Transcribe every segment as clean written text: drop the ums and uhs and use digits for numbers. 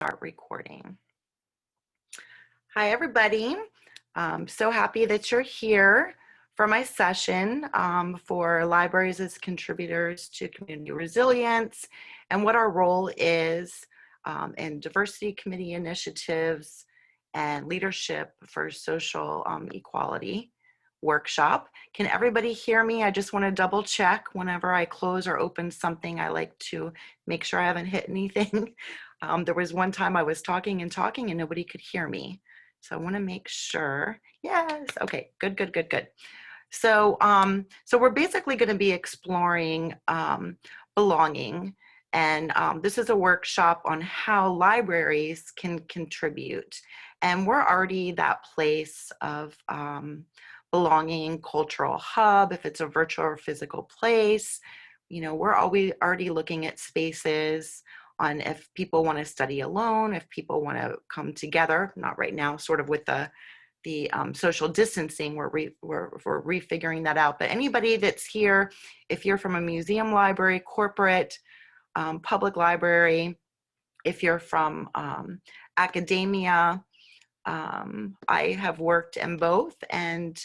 Start recording. Hi, everybody. I'm so happy that you're here for my session for libraries as contributors to community resilience and what our role is in diversity committee initiatives and leadership for social equality workshop. Can everybody hear me? I just want to double check whenever I close or open something. I like to make sure I haven't hit anything. There was one time I was talking and nobody could hear me. So I want to make sure. Yes. Okay. Good. So, so we're basically going to be exploring belonging. And this is a workshop on how libraries can contribute. And we're already that place of belonging, cultural hub, if it's a virtual or physical place. You know, we're already looking at spaces on if people want to study alone, if people want to come together, not right now, sort of with the social distancing, we're refiguring that out. But anybody that's here, if you're from a museum library, corporate, public library, if you're from academia, I have worked in both, and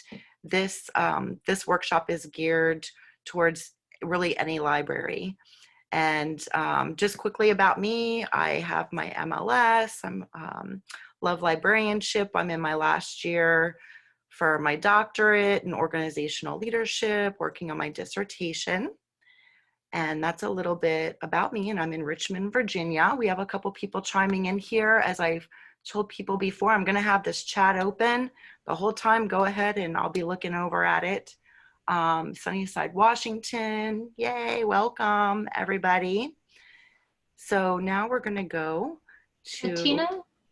this workshop is geared towards really any library. And just quickly about me, I have my MLS, I'm love librarianship. I'm in my last year for my doctorate in organizational leadership, working on my dissertation. And that's a little bit about me, and I'm in Richmond, Virginia. We have a couple people chiming in here. As I've told people before, I'm gonna have this chat open the whole time. Go ahead and I'll be looking over at it. Sunnyside, Washington. Yay, welcome everybody. So now we're gonna go to— Tina,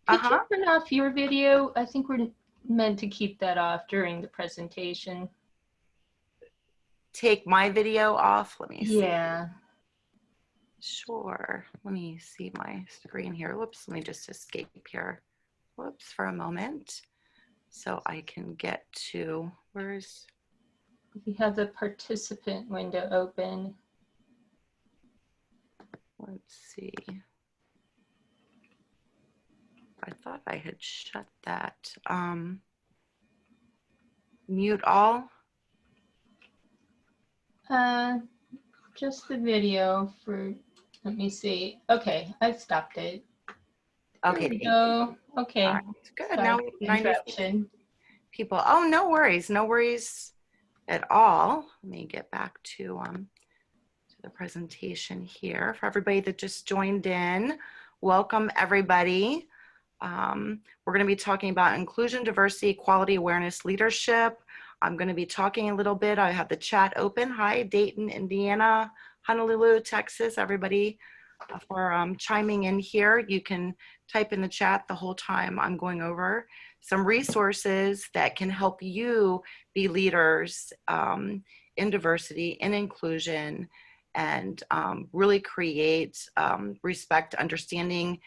could you turn off your video? I think we're meant to keep that off during the presentation. Take my video off, let me see. Yeah. Sure, let me see my screen here. Whoops, let me just escape here. Whoops, for a moment. So I can get to, where's— We have the participant window open. Let's see. I thought I had shut that. Mute all? Just the video for, let me see. Okay, I've stopped it. Okay. There we go. Okay. All right, good. Sorry now for the interruption. People. Oh, no worries at all. Let me get back to the presentation here. For everybody that just joined in, welcome everybody. We're going to be talking about inclusion, diversity, equality, awareness, leadership. I'm going to be talking a little bit. I have the chat open. Hi, Dayton, Indiana, Honolulu, Texas, everybody for chiming in here. You can type in the chat the whole time I'm going over some resources that can help you be leaders in diversity, in inclusion, and really create respect, understanding,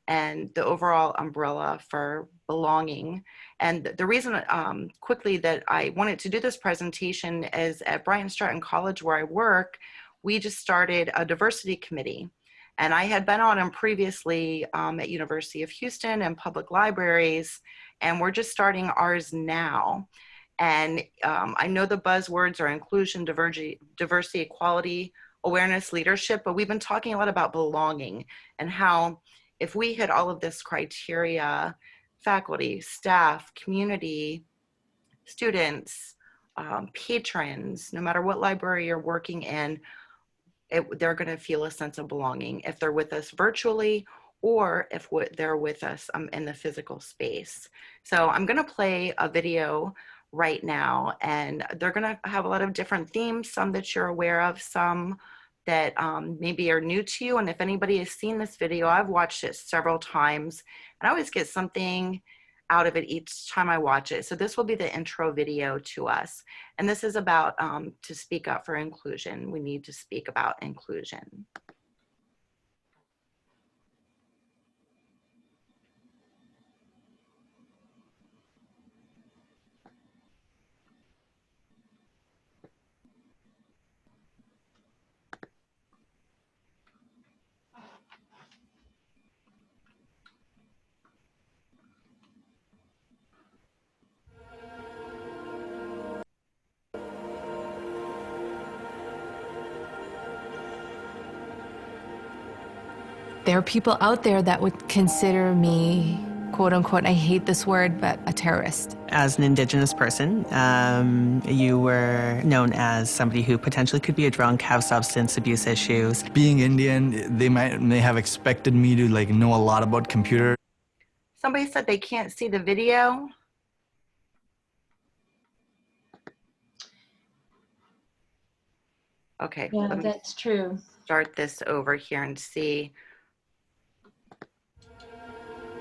and the overall umbrella for belonging. And the reason quickly that I wanted to do this presentation is at Bryant Stratton College where I work, we just started a diversity committee. And I had been on them previously at University of Houston and public libraries, and we're just starting ours now. And I know the buzzwords are inclusion, diversity, equality, awareness, leadership, but we've been talking a lot about belonging and how if we hit all of this criteria, faculty, staff, community, students, patrons, no matter what library you're working in, they're going to feel a sense of belonging if they're with us virtually or if they're with us in the physical space. So I'm going to play a video right now, and they're going to have a lot of different themes, some that you're aware of, some that maybe are new to you. And if anybody has seen this video, I've watched it several times, and I always get something out of it each time I watch it. So this will be the intro video to us. And this is about to speak up for inclusion. We need to speak about inclusion. There are people out there that would consider me, quote unquote, I hate this word, but a terrorist. As an Indigenous person, you were known as somebody who potentially could be a drunk, have substance abuse issues. Being Indian, may have expected me to know a lot about computer. Somebody said they can't see the video. Okay. Yeah, let me that's true. start this over here and see.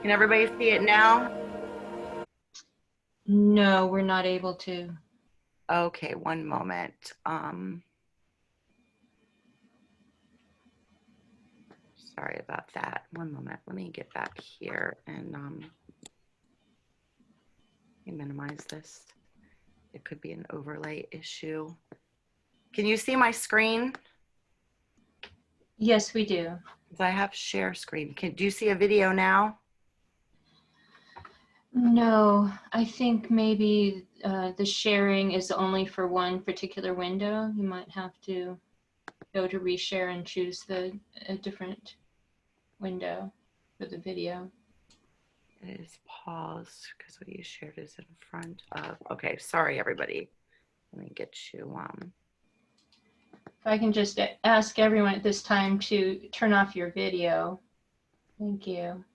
Can everybody see it now? No, we're not able to. Okay, one moment. Sorry about that. One moment. Let me get back here and let me minimize this. It could be an overlay issue. Can you see my screen? Yes, we do. I have share screen. Do you see a video now? No, I think maybe the sharing is only for one particular window. You might have to go to reshare and choose a different window for the video. It is paused because what you shared is in front of. Okay, sorry everybody. Let me get you. If I can just ask everyone at this time to turn off your video. Thank you.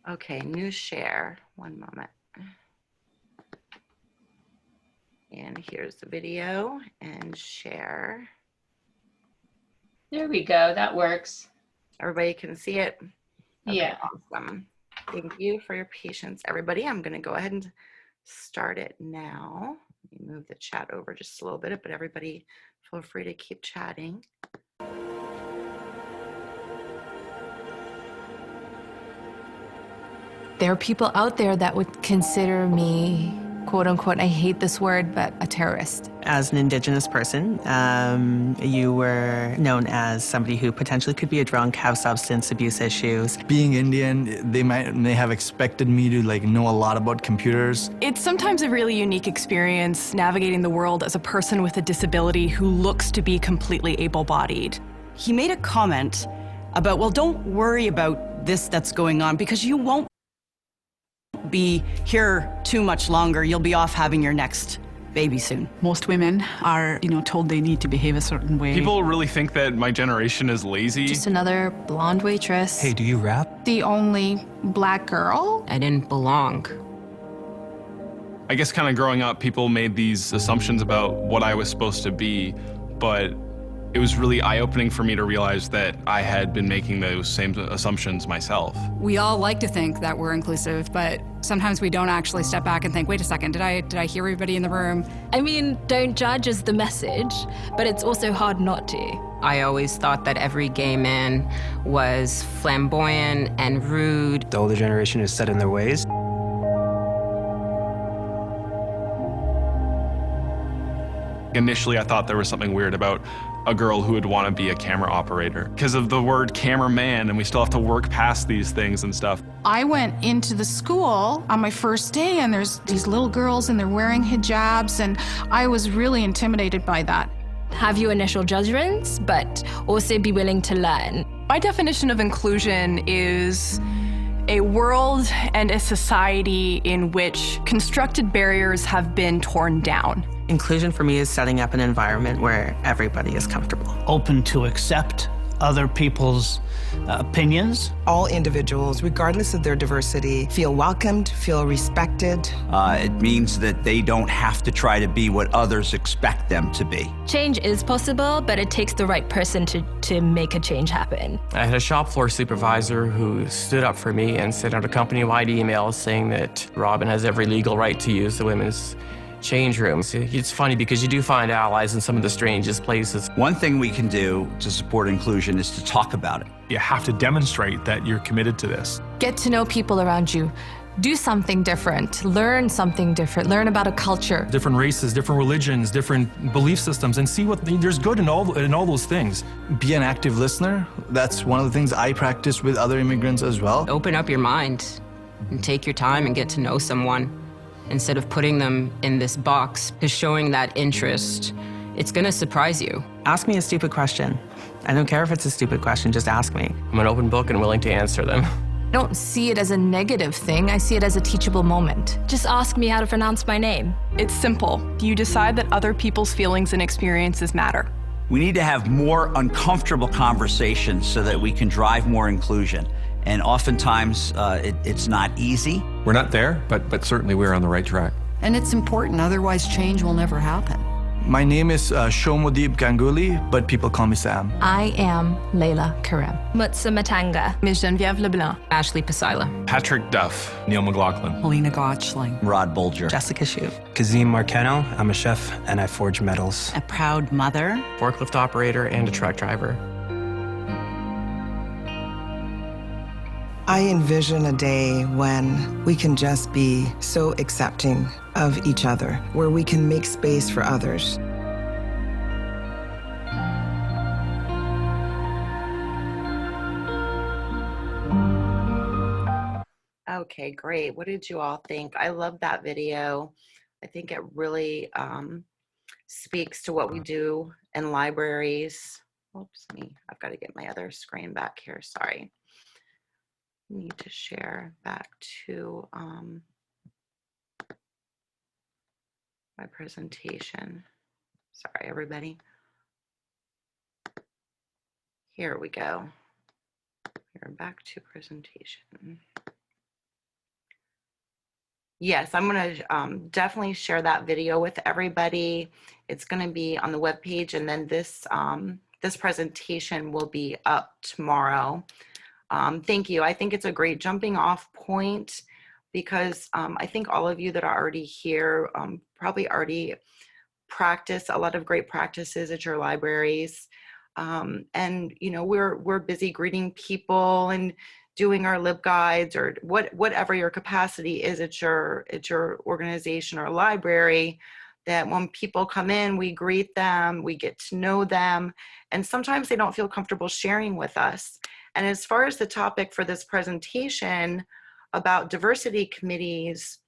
Okay, new share. One moment. And here's the video and share. There we go. That works. Everybody can see it? Okay, Yeah. awesome. Thank you for your patience, everybody. I'm going to go ahead and start it now. Let me move the chat over just a little bit, but everybody feel free to keep chatting. There are people out there that would consider me, quote unquote, I hate this word, but a terrorist. As an Indigenous person, you were known as somebody who potentially could be a drunk, have substance abuse issues. Being Indian, may have expected me to know a lot about computers. It's sometimes a really unique experience navigating the world as a person with a disability who looks to be completely able-bodied. He made a comment about, well, don't worry about this that's going on because you won't be here too much longer. You'll be off having your next baby soon. Most women are, told they need to behave a certain way. People really think that my generation is lazy. Just another blonde waitress. Hey, do you rap? The only black girl. I didn't belong. I guess kind of growing up, people made these assumptions about what I was supposed to be, but it was really eye-opening for me to realize that I had been making those same assumptions myself. We all like to think that we're inclusive, but sometimes we don't actually step back and think, wait a second, did I hear everybody in the room? I mean, don't judge is the message, but it's also hard not to. I always thought that every gay man was flamboyant and rude. The older generation is set in their ways. Initially, I thought there was something weird about a girl who would want to be a camera operator because of the word cameraman, and we still have to work past these things and stuff. I went into the school on my first day, and there's these little girls, and they're wearing hijabs, and I was really intimidated by that. Have your initial judgments, but also be willing to learn. My definition of inclusion is a world and a society in which constructed barriers have been torn down. Inclusion for me is setting up an environment where everybody is comfortable. Open to accept other people's opinions. All individuals, regardless of their diversity, feel welcomed, feel respected. It means that they don't have to try to be what others expect them to be. Change is possible, but it takes the right person to make a change happen. I had a shop floor supervisor who stood up for me and sent out a company-wide email saying that Robin has every legal right to use the women's change rooms. It's funny because you do find allies in some of the strangest places. One thing we can do to support inclusion is to talk about it. You have to demonstrate that you're committed to this. Get to know people around you. Do something different. Learn something different. Learn about a culture. Different races, different religions, different belief systems, and see what there's good in all those things. Be an active listener. That's one of the things I practice with other immigrants as well. Open up your mind and take your time and get to know someone. Instead of putting them in this box, is showing that interest It's gonna surprise you. Ask me a stupid question. I don't care if it's a stupid question, just ask me. I'm an open book and willing to answer them. I don't see it as a negative thing. I see it as a teachable moment. Just ask me how to pronounce my name. It's simple. You decide that other people's feelings and experiences matter. We need to have more uncomfortable conversations so that we can drive more inclusion. And oftentimes, it's not easy. We're not there, but certainly we're on the right track. And it's important, otherwise change will never happen. My name is Shomodeep Ganguly, but people call me Sam. I am Layla Karem. Mutsa Matanga. Ms. Geneviève Leblanc. Ashley Pasila. Patrick Duff. Neil McLaughlin. Helena Gotchling. Rod Bolger. Jessica Shue. Kazim Marcano. I'm a chef and I forge metals. A proud mother. Forklift operator and a truck driver. I envision a day when we can just be so accepting of each other, where we can make space for others. Okay, great. What did you all think? I love that video. I think it really speaks to what we do in libraries. Oops, I've got to get my other screen back here. Sorry. Need to share back to my presentation. Sorry, everybody. Here we go. We're back to presentation. Yes, I'm going to definitely share that video with everybody. It's going to be on the webpage, and then this this presentation will be up tomorrow. Thank you. I think it's a great jumping off point because I think all of you that are already here probably already practice a lot of great practices at your libraries. And you know, we're busy greeting people and doing our lib guides or whatever your capacity is at your organization or library, that when people come in, we greet them, we get to know them, and sometimes they don't feel comfortable sharing with us. And as far as the topic for this presentation about diversity committees,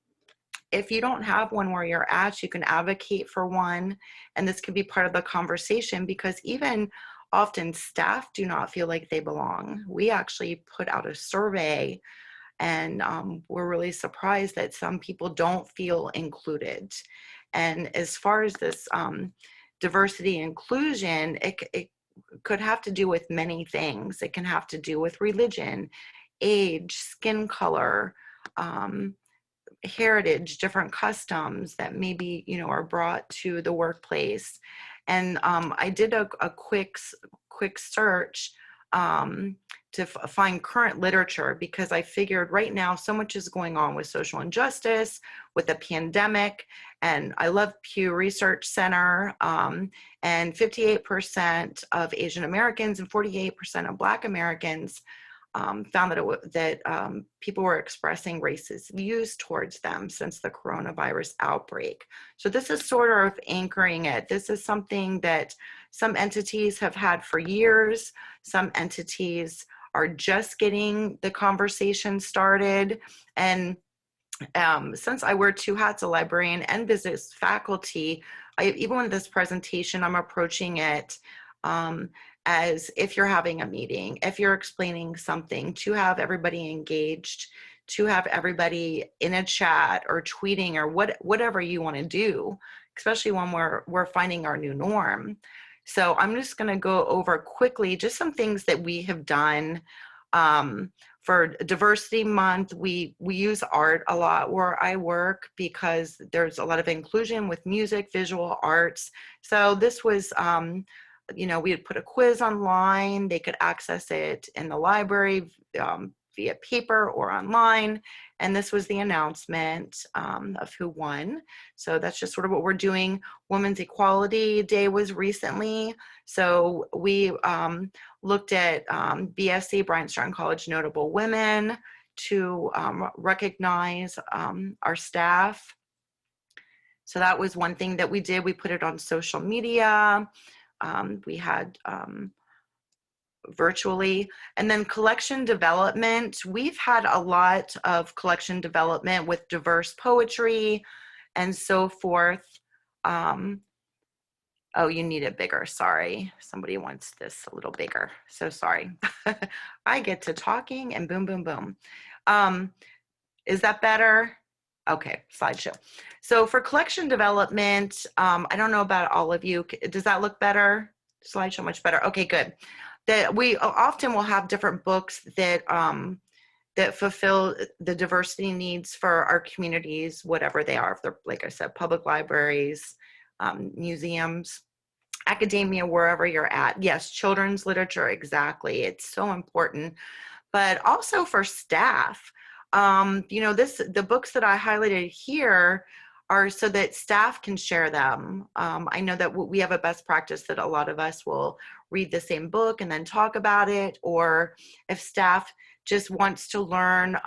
if you don't have one where you're at, you can advocate for one, and this can be part of the conversation, because even often staff do not feel like they belong. We actually put out a survey, and we're really surprised that some people don't feel included. And as far as this diversity inclusion, it could have to do with many things. It can have to do with religion, age, skin color, heritage, different customs that maybe, you know, are brought to the workplace. And I did a quick search to find current literature, because I figured right now so much is going on with social injustice, with the pandemic, and I love Pew Research Center, and 58% of Asian Americans and 48% of Black Americans found that people were expressing racist views towards them since the coronavirus outbreak. So this is sort of anchoring it. This is something that some entities have had for years. Some entities are just getting the conversation started. And since I wear two hats, a librarian and business faculty, even with this presentation, I'm approaching it as if you're having a meeting, if you're explaining something, to have everybody engaged, to have everybody in a chat or tweeting or whatever you want to do, especially when we're finding our new norm. So I'm just going to go over quickly just some things that we have done. For Diversity Month, we use art a lot where I work, because there's a lot of inclusion with music, visual arts. So this was, you know, we had put a quiz online. They could access it in the library via paper or online. And this was the announcement of who won. So that's just sort of what we're doing. Women's Equality Day was recently. So we looked at BSC, Bryant Stratton College Notable Women, to recognize our staff. So that was one thing that we did. We put it on social media. We had virtually. And then collection development. We've had a lot of collection development with diverse poetry and so forth. Oh, you need it bigger. Sorry. Somebody wants this a little bigger. So sorry. I get to talking and boom, boom, boom. Is that better? Okay, slideshow. So for collection development, I don't know about all of you. Does that look better? Slideshow much better. Okay, good. That we often will have different books that that fulfill the diversity needs for our communities, whatever they are. If they're, like I said, public libraries, museums, academia, wherever you're at. Yes, children's literature, exactly. It's so important. But also for staff, you know, the books that I highlighted here are so that staff can share them. I know that we have a best practice that a lot of us will read the same book and then talk about it, or if staff just wants to learn,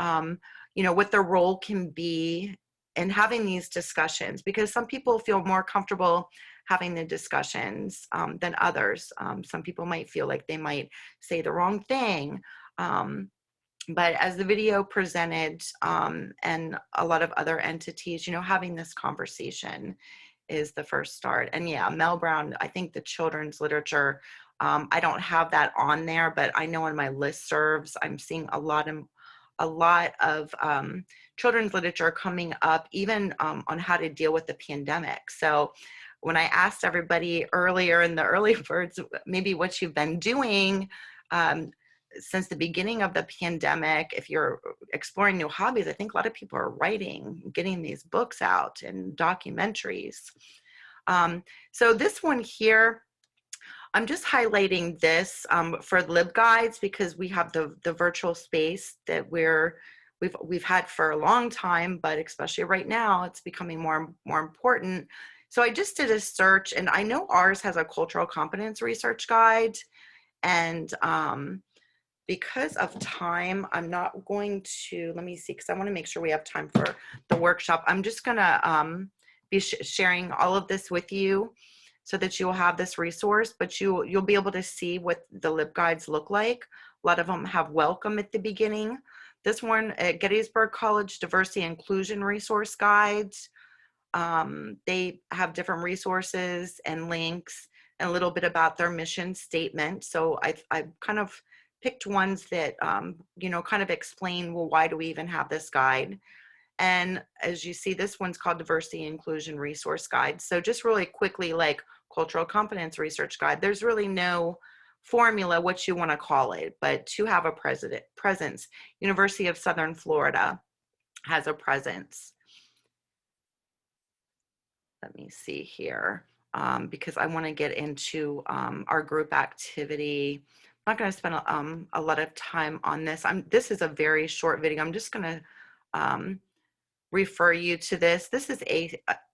you know, what their role can be in having these discussions, because some people feel more comfortable having the discussions than others. Some people might feel like they might say the wrong thing. But as the video presented, and a lot of other entities, you know, having this conversation is the first start. And yeah, Mel Brown, I think the children's literature, I don't have that on there, but I know in my listservs, I'm seeing a lot of children's literature coming up, even on how to deal with the pandemic. So when I asked everybody earlier in the early birds, maybe what you've been doing, since the beginning of the pandemic, if you're exploring new hobbies, I think a lot of people are writing, getting these books out and documentaries. So this one here, I'm just highlighting this for LibGuides because we have the virtual space that we've had for a long time, but especially right now, it's becoming more important. So I just did a search, and I know ours has a cultural competence research guide, and because of time, I'm not going to, let me see, because I want to make sure we have time for the workshop. I'm just going to be sharing all of this with you so that you will have this resource, but you'll be able to see what the LibGuides look like. A lot of them have welcome at the beginning. This one at Gettysburg College Diversity and Inclusion Resource Guides. They have different resources and links and a little bit about their mission statement. So I kind of picked ones that, you know, kind of explain, well, why do we even have this guide? And as you see, this one's called Diversity and Inclusion Resource Guide. So just really quickly, like Cultural Competence Research Guide, there's really no formula what you want to call it, but to have a presence. University of Southern Florida has a presence. Let me see here, because I want to get into our group activity. I'm not going to spend a lot of time on this. This is a very short video. I'm just going to refer you to this. This is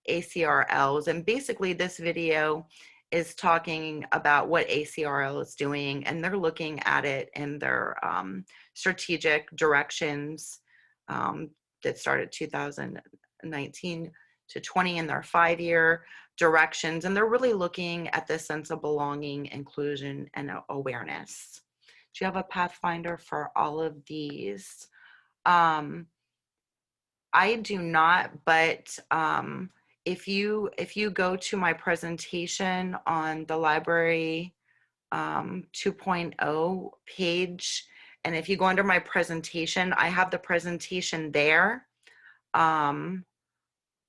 ACRLs, and basically this video is talking about what ACRL is doing, and they're looking at it in their strategic directions that started 2019 to 20 in their 5-year directions, and they're really looking at this sense of belonging, inclusion, and awareness. Do you have a pathfinder for all of these? I do not, but if you go to my presentation on the library 2.0 page, and if you go under my presentation, I have the presentation there.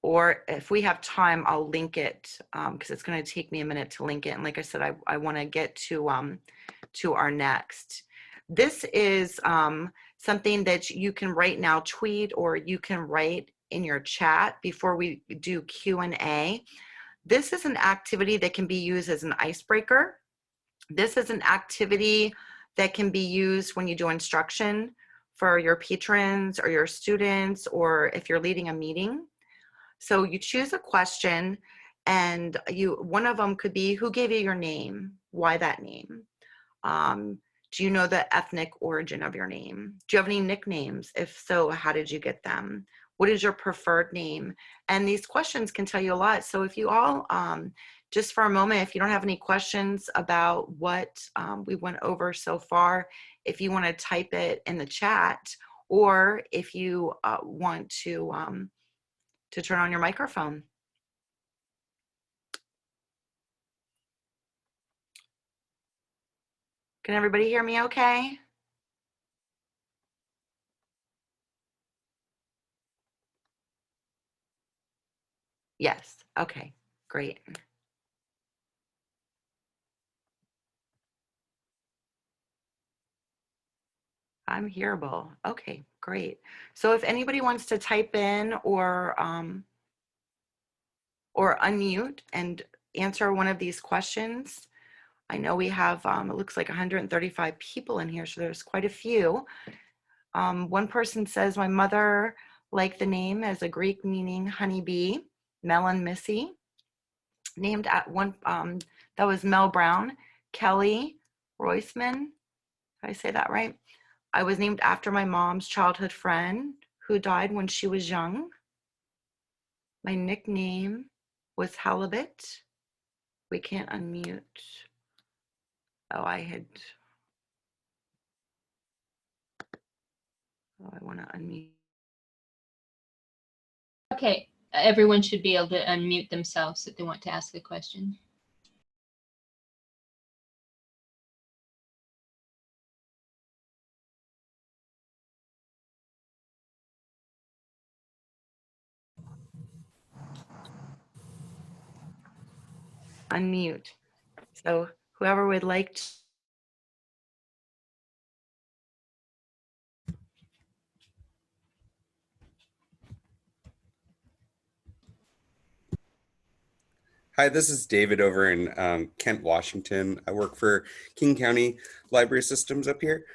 Or if we have time, I'll link it because it's going to take me a minute to link it. And like I said, I want to get to our next. This is something that you can right now tweet, or you can write in your chat before we do Q&A. This is an activity that can be used as an icebreaker. This is an activity that can be used when you do instruction for your patrons or your students, or if you're leading a meeting. So you choose a question, and one of them could be, who gave you your name? Why that name? Do you know the ethnic origin of your name? Do you have any nicknames? If so, how did you get them? What is your preferred name? And these questions can tell you a lot. So if you all, just for a moment, if you don't have any questions about what we went over so far, if you want to type it in the chat, or if you want to turn on your microphone. Can everybody hear me okay? Yes. Okay, great. I'm hearable. Okay, great. So if anybody wants to type in or unmute and answer one of these questions, I know we have, it looks like 135 people in here, so there's quite a few. One person says, my mother liked the name as a Greek meaning honeybee, Melon Missy. Named at one, that was Mel Brown. Kelly Roisman, did I say that right? I was named after my mom's childhood friend who died when she was young. My nickname was Halibut. We can't unmute. Oh, I want to unmute. Okay, everyone should be able to unmute themselves if they want to ask a question. Unmute. So whoever would like to. Hi, this is David over in Kent, Washington. I work for King County Library Systems up here.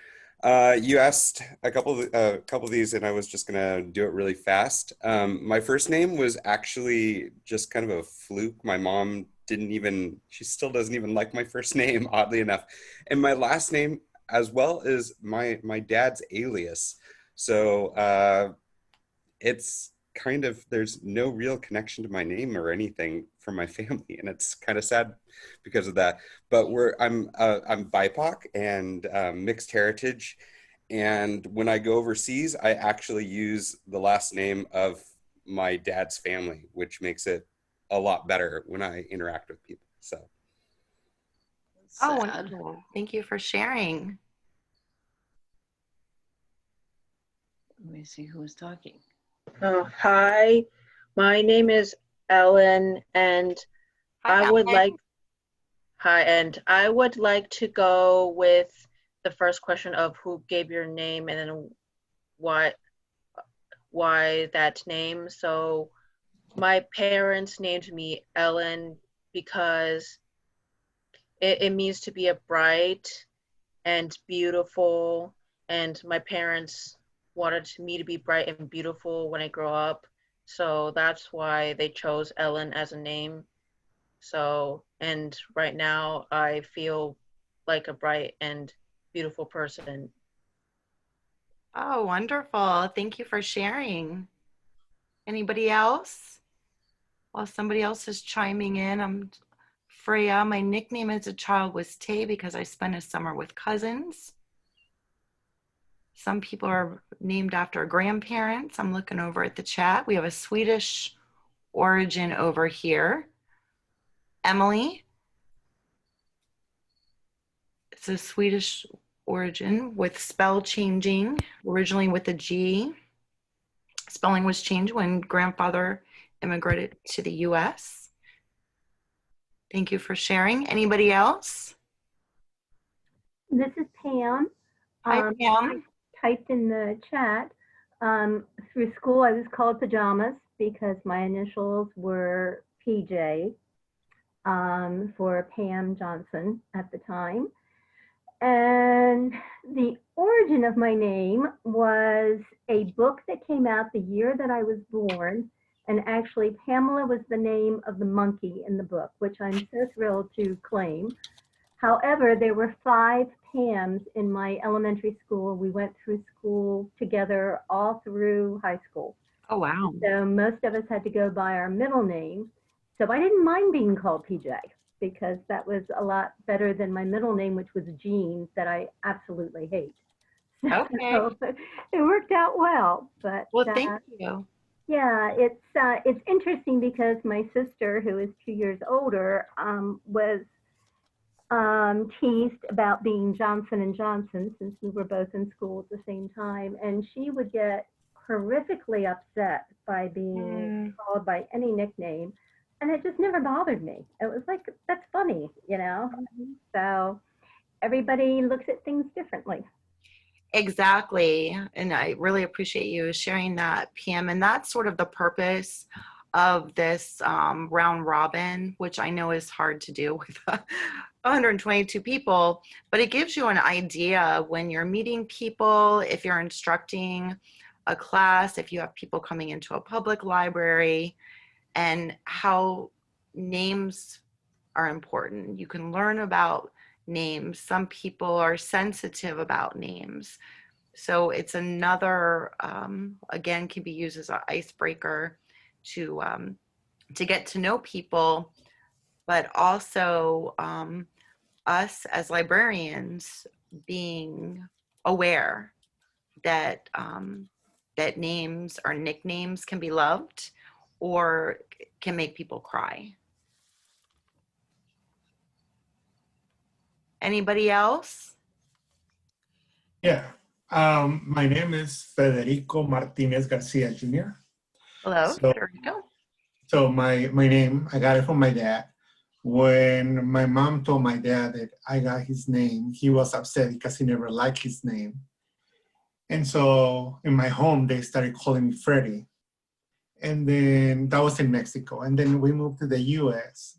You asked a couple of these, and I was just gonna do it really fast. My first name was actually just kind of a fluke. My mom she still doesn't even like my first name, oddly enough. And my last name as well is my dad's alias. So it's kind of, there's no real connection to my name or anything from my family, and it's kind of sad because of that. But I'm BIPOC and mixed heritage, and when I go overseas, I actually use the last name of my dad's family, which makes it a lot better when I interact with people. So. Oh, wonderful. Thank you for sharing. Let me see who was talking. Hi, my name is Ellen, and I would like to go with the first question of who gave your name and then why that name. So my parents named me Ellen because it means to be a bright and beautiful, and my parents wanted me to be bright and beautiful when I grow up. So that's why they chose Ellen as a name. So, and right now I feel like a bright and beautiful person. Oh, wonderful. Thank you for sharing. Anybody else? While somebody else is chiming in, I'm Freya. My nickname as a child was Tay because I spent a summer with cousins. Some people are named after grandparents. I'm looking over at the chat. We have a Swedish origin over here. Emily. It's a Swedish origin with spell changing, originally with a G. Spelling was changed when grandfather immigrated to the US. Thank you for sharing. Anybody else? This is Pam. Hi, Pam. I typed in the chat. Through school, I was called Pajamas because my initials were PJ for Pam Johnson at the time. And the origin of my name was a book that came out the year that I was born. And actually, Pamela was the name of the monkey in the book, which I'm so thrilled to claim. However, there were 5 Pams in my elementary school. We went through school together all through high school. Oh, wow. So most of us had to go by our middle name. So I didn't mind being called PJ because that was a lot better than my middle name, which was Jean, that I absolutely hate. Okay. So it worked out well. But well, thank you. Yeah, it's interesting because my sister, who is 2 years older, was teased about being Johnson and Johnson since we were both in school at the same time, and she would get horrifically upset by being called by any nickname, and it just never bothered me. It was like, that's funny, you know? So everybody looks at things differently. Exactly. And I really appreciate you sharing that, Pam. And that's sort of the purpose of this round robin, which I know is hard to do with 122 people, but it gives you an idea when you're meeting people, if you're instructing a class, if you have people coming into a public library, and how names are important. You can learn about names. Some people are sensitive about names. So it's another, again, can be used as an icebreaker to get to know people, but also us as librarians being aware that that names or nicknames can be loved or can make people cry. Anybody else? Yeah. My name is Federico Martinez Garcia Jr. Hello, Federico. So my name, I got it from my dad. When my mom told my dad that I got his name, he was upset because he never liked his name. And so in my home, they started calling me Freddie. And then that was in Mexico. And then we moved to the US.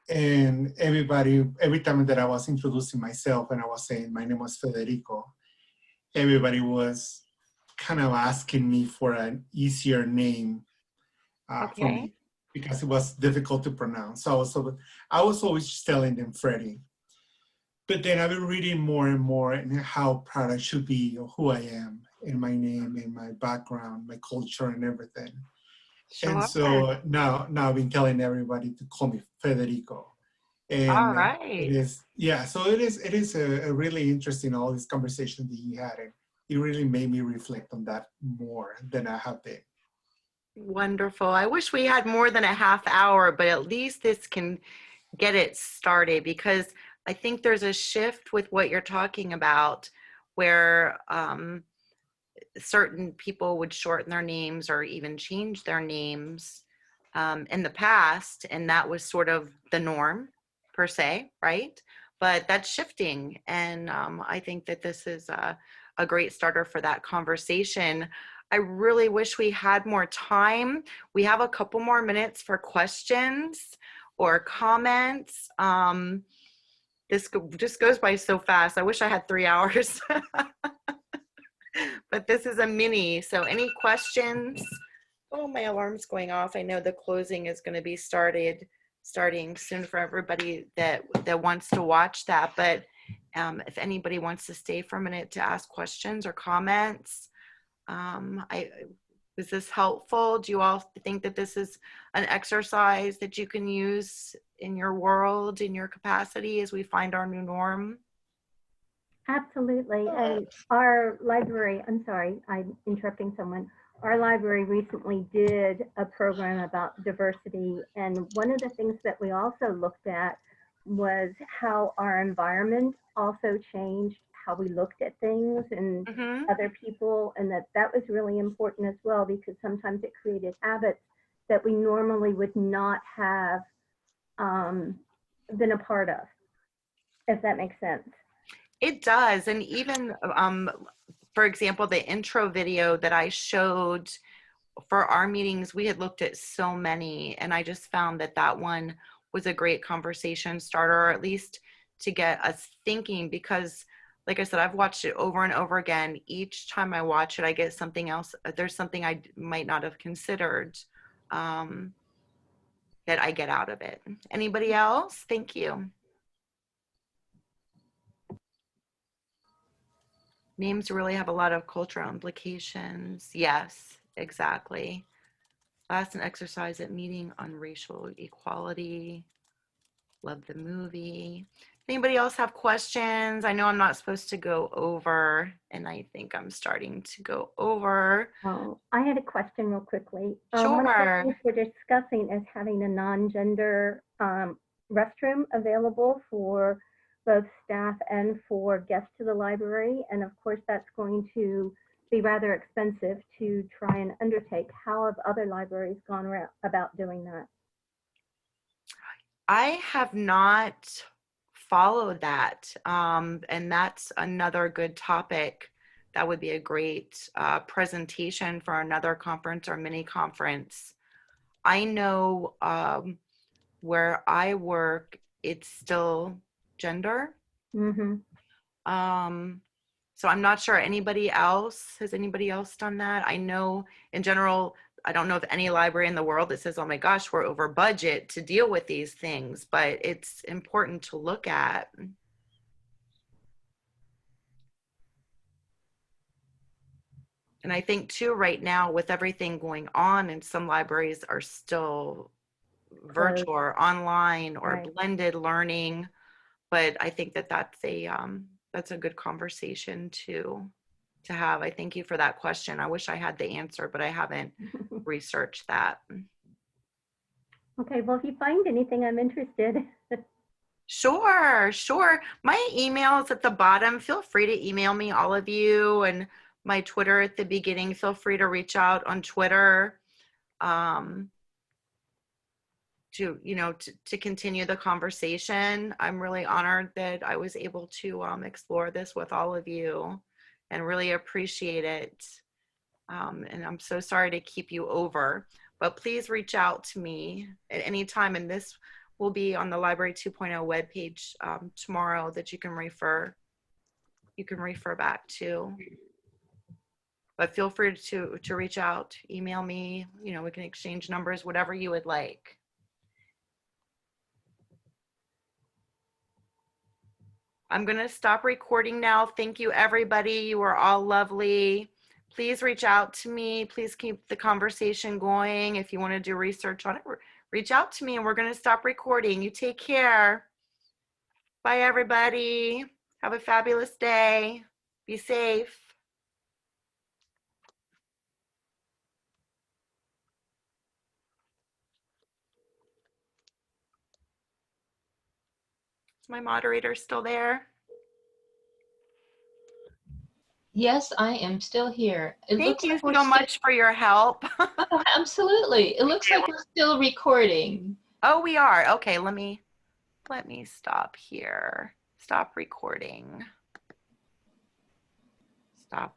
And everybody, every time that I was introducing myself and I was saying my name was Federico, everybody was kind of asking me for an easier name for me because it was difficult to pronounce. So I was always telling them Freddie. But then I've been reading more and more and how proud I should be of who I am and my name and my background, my culture and everything. Sure. And so now I've been telling everybody to call me Federico. And all right. It is, yeah, so it is a really interesting, all this conversation that you had. And it really made me reflect on that more than I have been. Wonderful. I wish we had more than a half hour, but at least this can get it started, because I think there's a shift with what you're talking about where certain people would shorten their names or even change their names in the past, and that was sort of the norm per se, right? But that's shifting, and I think that this is a great starter for that conversation. I really wish we had more time. We have a couple more minutes for questions or comments. This just goes by so fast. I wish I had 3 hours. But this is a mini, so any questions? Oh, my alarm's going off. I know the closing is going to be starting soon for everybody that wants to watch that. But if anybody wants to stay for a minute to ask questions or comments, was this helpful? Do you all think that this is an exercise that you can use in your world, in your capacity as we find our new norm? Absolutely. And our library, I'm sorry, I'm interrupting someone. Our library recently did a program about diversity. And one of the things that we also looked at was how our environment also changed how we looked at things and other people. And that was really important as well, because sometimes it created habits that we normally would not have been a part of, if that makes sense. It does. And even, for example, the intro video that I showed for our meetings, we had looked at so many, and I just found that one was a great conversation starter, or at least to get us thinking, because like I said, I've watched it over and over again. Each time I watch it, I get something else. There's something I might not have considered that I get out of it. Anybody else? Thank you. Names really have a lot of cultural implications. Yes, exactly. Last an exercise at meeting on racial equality. Love the movie. Anybody else have questions? I know I'm not supposed to go over, and I think I'm starting to go over. Oh, I had a question real quickly. Sure. One of the things we're discussing is having a non-gender restroom available for both staff and for guests to the library. And of course, that's going to be rather expensive to try and undertake. How have other libraries gone about doing that? I have not followed that. And that's another good topic. That would be a great presentation for another conference or mini conference. I know where I work, it's still gender. Mm-hmm. So I'm not sure anybody else, has anybody else done that? I know in general, I don't know of any library in the world that says, oh my gosh, we're over budget to deal with these things, but it's important to look at. And I think too, right now with everything going on, and some libraries are still virtual or online or blended learning, but I think that that's a good conversation to have. I thank you for that question. I wish I had the answer, but I haven't researched that. Okay, well, if you find anything, I'm interested. Sure. My email is at the bottom. Feel free to email me, all of you, and my Twitter at the beginning. Feel free to reach out on Twitter to continue the conversation. I'm really honored that I was able to explore this with all of you and really appreciate it. And I'm so sorry to keep you over, but please reach out to me at any time. And this will be on the Library 2.0 webpage tomorrow that you can refer back to. But feel free to reach out, email me, we can exchange numbers, whatever you would like. I'm going to stop recording now. Thank you, everybody. You are all lovely. Please reach out to me. Please keep the conversation going. If you want to do research on it, reach out to me, and we're going to stop recording. You take care. Bye, everybody. Have a fabulous day. Be safe. Is my moderator still there? Yes, I am still here. Thank you so much for your help. Oh, absolutely. It looks like we're still recording. Oh, we are. Okay, let me stop here. Stop recording. Stop.